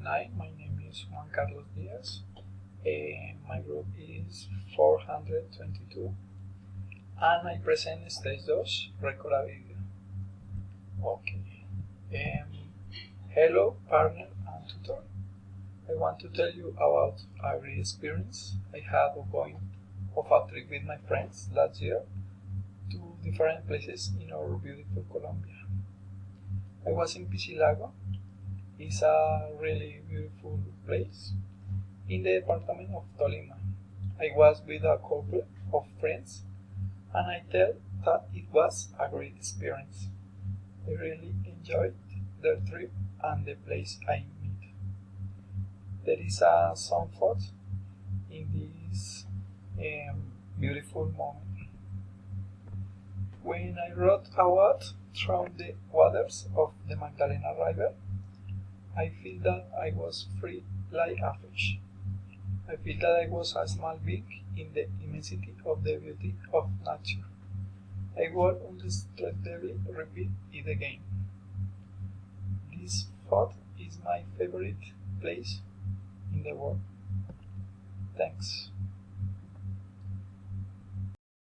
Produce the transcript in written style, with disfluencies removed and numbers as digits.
night. My name is Juan Carlos Diaz. My group is 422 and I present stage 2, record a video. Okay. Hello, partner and tutor. I want to tell you about a great experience I had of going of a trip with my friends last year to different places in our beautiful Colombia. I was in Piscilago. It's a really beautiful place in the department of Tolima. I was with a couple of friends and I tell that it was a great experience. I really enjoyed the trip and the place I met. There is a sunset in this beautiful moment. When I rode out through the waters of the Magdalena River, I feel that I was free like a fish. I feel that I was a small being in the immensity of the beauty of nature. I will undistractedly repeat it again. This spot is my favorite place in the world. Thanks.